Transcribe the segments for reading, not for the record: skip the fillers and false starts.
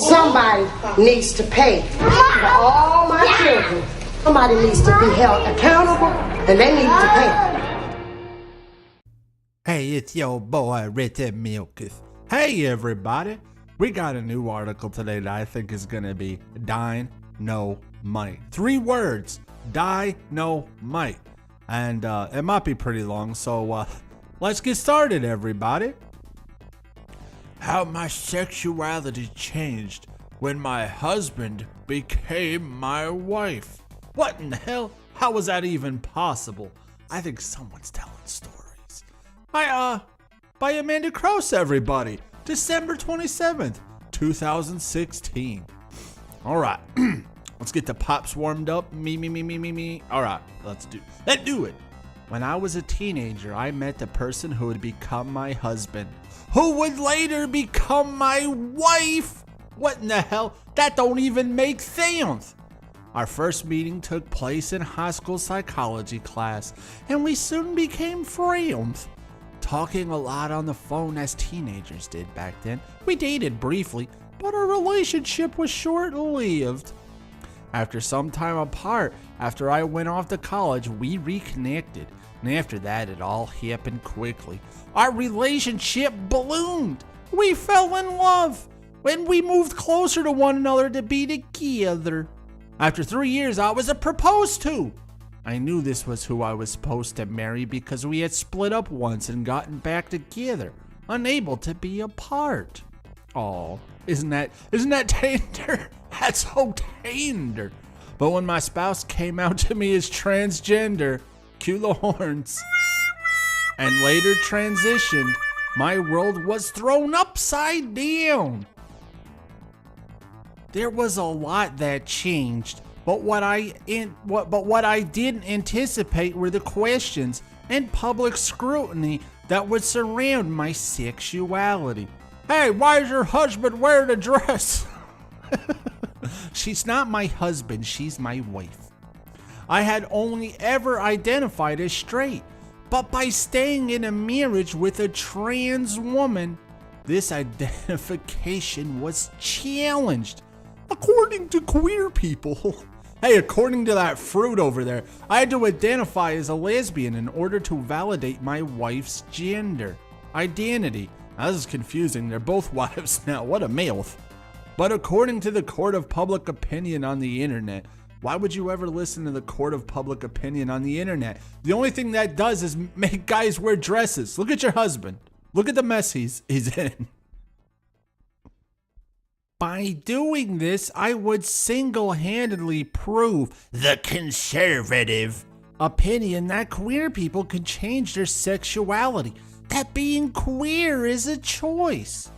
Somebody needs to pay for all my children. Somebody needs to be held accountable, and they need to pay. Hey, it's your boy, Richard Milkus. Hey, everybody. We got a new article today that I think is going to be Dynamite. 3 words, Dynamite. And it might be pretty long, so let's get started, everybody. How my sexuality changed when my husband became my wife. What in the hell? How was that even possible? I think someone's telling stories. By Amanda Krause, everybody. December 27th, 2016. All right, let's get the pops warmed up. Me. All right, let's do it. When I was a teenager, I met the person who would become my husband, who would later become my wife. What in the hell? That don't even make sense. Our first meeting took place in high school psychology class, and we soon became friends. Talking a lot on the phone as teenagers did back then. We dated briefly, but our relationship was short-lived. After some time apart, after I went off to college, we reconnected. And after that, it all happened quickly. Our relationship ballooned. We fell in love. When we moved closer to one another to be together. After 3 years, I was proposed to. I knew this was who I was supposed to marry because we had split up once and gotten back together, unable to be apart. Oh, isn't that tender? That's so tender. But when my spouse came out to me as transgender, cue the horns, and later transitioned, my world was thrown upside down. There was a lot that changed. But what I didn't anticipate were the questions and public scrutiny that would surround my sexuality. Hey, why is your husband wearing a dress? She's not my husband, she's my wife. I had only ever identified as straight, but by staying in a marriage with a trans woman, this identification was challenged. According to queer people. Hey, according to that fruit over there, I had to identify as a lesbian in order to validate my wife's gender identity. Now, this is confusing. They're both wives now. What a mouth. But according to the court of public opinion on the internet, why would you ever listen to the court of public opinion on the internet? The only thing that does is make guys wear dresses. Look at your husband. Look at the mess he's in. By doing this, I would single-handedly prove the conservative opinion that queer people can change their sexuality, that being queer is a choice.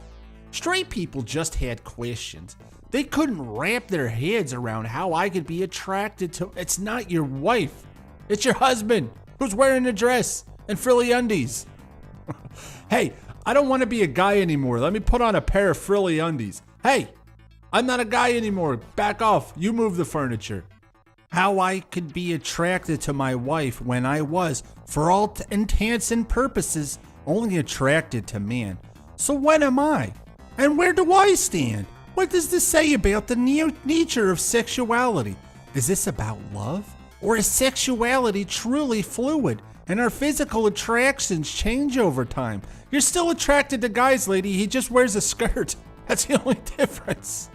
Straight people just had questions. They couldn't wrap their heads around how I could be attracted to. It's not your wife. It's your husband who's wearing a dress and frilly undies. Hey, I don't want to be a guy anymore. Let me put on a pair of frilly undies. Hey, I'm not a guy anymore. Back off. You move the furniture. How I could be attracted to my wife when I was, for all intents and purposes, only attracted to men. So when am I? And where do I stand? What does this say about the nature of sexuality? Is this about love? Or is sexuality truly fluid and our physical attractions change over time? You're still attracted to guys, lady. He just wears a skirt. That's the only difference.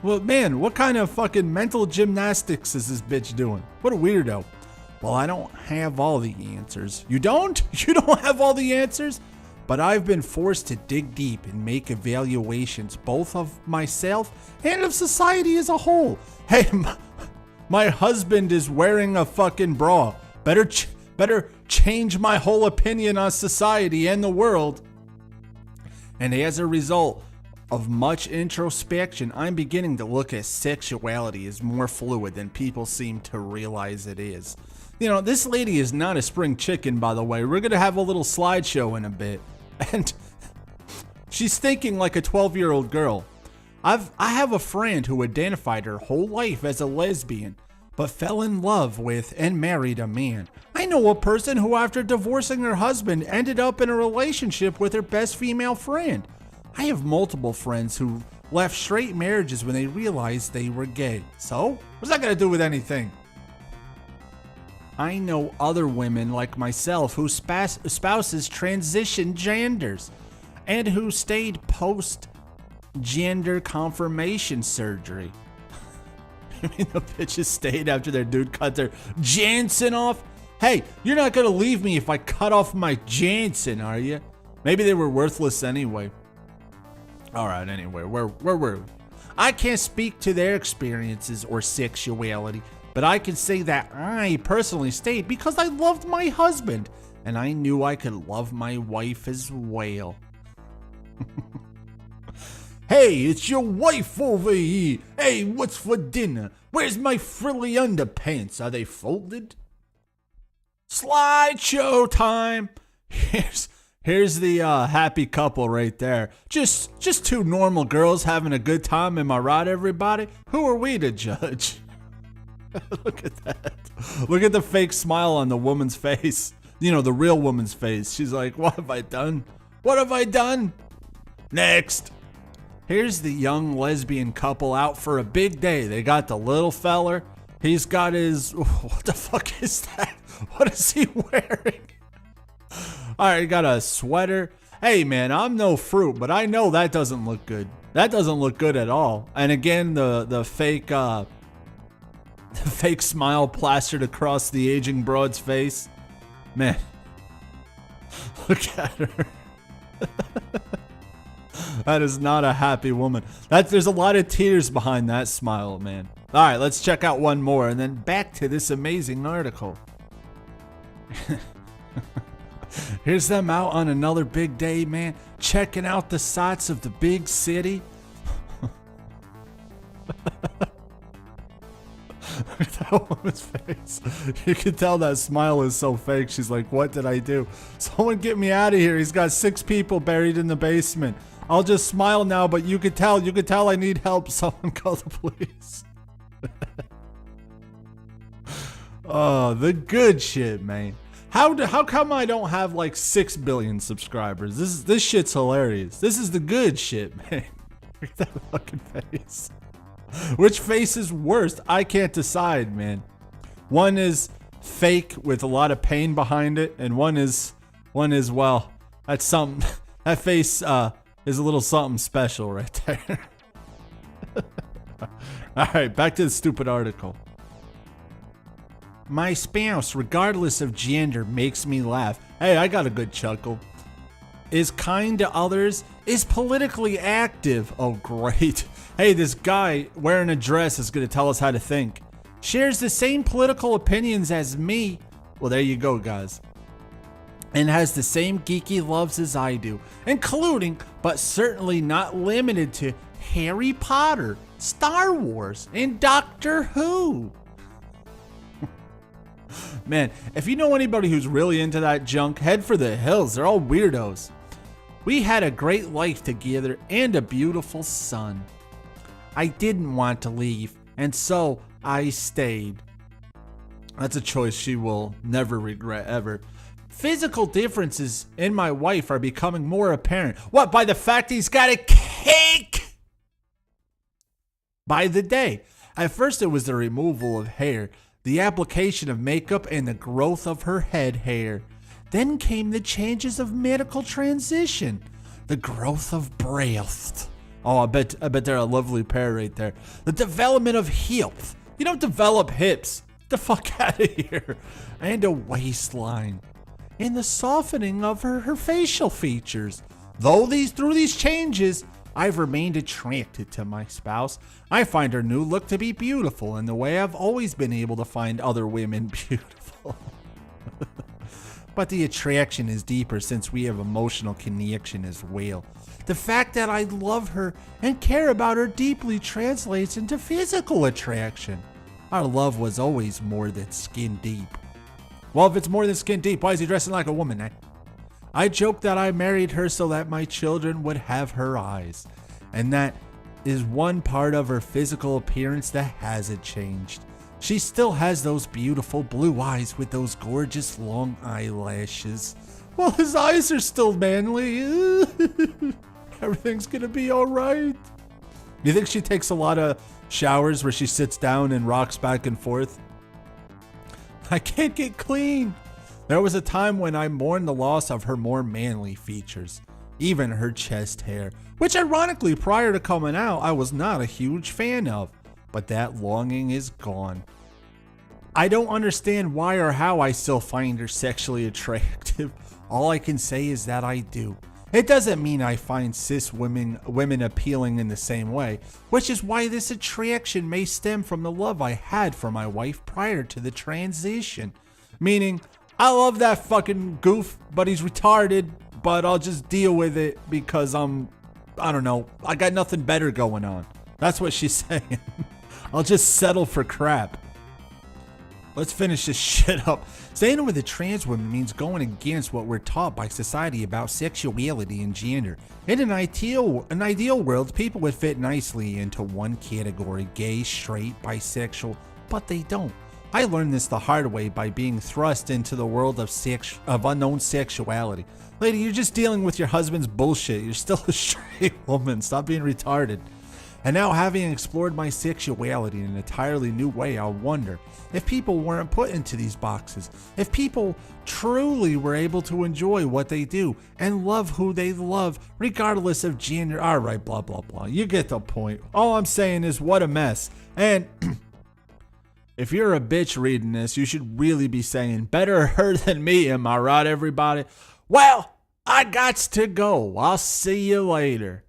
Well, man, what kind of fucking mental gymnastics is this bitch doing? What a weirdo. Well, I don't have all the answers. You don't? You don't have all the answers? But I've been forced to dig deep and make evaluations, both of myself and of society as a whole. Hey, my husband is wearing a fucking bra. Better change my whole opinion on society and the world. And as a result of much introspection, I'm beginning to look at sexuality as more fluid than people seem to realize it is. You know, this lady is not a spring chicken, by the way. We're going to have a little slideshow in a bit. And she's thinking like a 12-year-old girl. I have a friend who identified her whole life as a lesbian, but fell in love with and married a man. I know a person who, after divorcing her husband, ended up in a relationship with her best female friend. I have multiple friends who left straight marriages when they realized they were gay. So, what's that got to do with anything? I know other women like myself whose spouses transitioned genders and who stayed post-gender confirmation surgery. I mean, the bitches stayed after their dude cut their Jansen off? Hey, you're not gonna leave me if I cut off my Jansen, are you? Maybe they were worthless anyway. Alright, anyway, where were we? I can't speak to their experiences or sexuality, but I can say that I personally stayed because I loved my husband, and I knew I could love my wife as well. Hey, it's your wife over here. Hey, what's for dinner? Where's my frilly underpants? Are they folded? Slideshow time. Here's the happy couple right there. Just two normal girls having a good time. Am I right, everybody? Who are we to judge? Look at that. Look at the fake smile on the woman's face. You know, the real woman's face. She's like, what have I done? What have I done? Next. Here's the young lesbian couple out for a big day. They got the little feller. He's got his... What the fuck is that? What is he wearing? Alright, he got a sweater. Hey, man, I'm no fruit, but I know that doesn't look good. That doesn't look good at all. And again, the fake smile plastered across the aging broad's face. Man. Look at her. That is not a happy woman. There's a lot of tears behind that smile, man. All right, let's check out one more and then back to this amazing article. Here's them out on another big day, man, checking out the sights of the big city. Look at that woman's face. You can tell that smile is so fake. She's like, what did I do? Someone get me out of here. He's got 6 people buried in the basement. I'll just smile now, but you could tell I need help. Someone call the police. Oh, the good shit, man. How come I don't have like 6 billion subscribers? This shit's hilarious. This is the good shit, man. Look at that fucking face. Which face is worst? I can't decide, man. One is fake with a lot of pain behind it, and one is well, that's something. That face is a little something special right there. All right, back to the stupid article. My spouse, regardless of gender, makes me laugh. Hey, I got a good chuckle. Is kind to others, is politically active. Oh, great. Hey, this guy wearing a dress is going to tell us how to think. Shares the same political opinions as me. Well, there you go, guys. And has the same geeky loves as I do, including, but certainly not limited to, Harry Potter, Star Wars, and Doctor Who. Man, if you know anybody who's really into that junk, head for the hills. They're all weirdos. We had a great life together and a beautiful son. I didn't want to leave, and so I stayed. That's a choice she will never regret, ever. Physical differences in my wife are becoming more apparent. What, by the fact he's got a cake? By the day. At first it was the removal of hair, the application of makeup, and the growth of her head hair. Then came the changes of medical transition, the growth of breasts. Oh, I bet they're a lovely pair right there. The development of hips. You don't develop hips. Get the fuck out of here. And a waistline. And the softening of her facial features. Through these changes, I've remained attracted to my spouse. I find her new look to be beautiful in the way I've always been able to find other women beautiful. But the attraction is deeper since we have emotional connection as well. The fact that I love her and care about her deeply translates into physical attraction. Our love was always more than skin deep. Well, if it's more than skin deep, why is he dressing like a woman, eh? I joke that I married her so that my children would have her eyes. And that is one part of her physical appearance that hasn't changed. She still has those beautiful blue eyes with those gorgeous long eyelashes. Well, his eyes are still manly. Everything's gonna be alright. Do you think she takes a lot of showers where she sits down and rocks back and forth? I can't get clean. There was a time when I mourned the loss of her more manly features, even her chest hair, which ironically prior to coming out I was not a huge fan of, but that longing is gone. I don't understand why or how I still find her sexually attractive. All I can say is that I do. It doesn't mean I find cis women appealing in the same way, which is why this attraction may stem from the love I had for my wife prior to the transition. Meaning, I love that fucking goof, but he's retarded, but I'll just deal with it because I don't know, I got nothing better going on. That's what she's saying. I'll just settle for crap. Let's finish this shit up. Staying with a trans woman means going against what we're taught by society about sexuality and gender. In an ideal world, people would fit nicely into one category, gay, straight, bisexual, but they don't. I learned this the hard way by being thrust into the world of unknown sexuality. Lady, you're just dealing with your husband's bullshit. You're still a straight woman. Stop being retarded. And now, having explored my sexuality in an entirely new way, I wonder if people weren't put into these boxes, if people truly were able to enjoy what they do and love who they love, regardless of gender. All right, blah, blah, blah. You get the point. All I'm saying is, what a mess. And if you're a bitch reading this, you should really be saying, better her than me, am I right, everybody? Well, I gots to go. I'll see you later.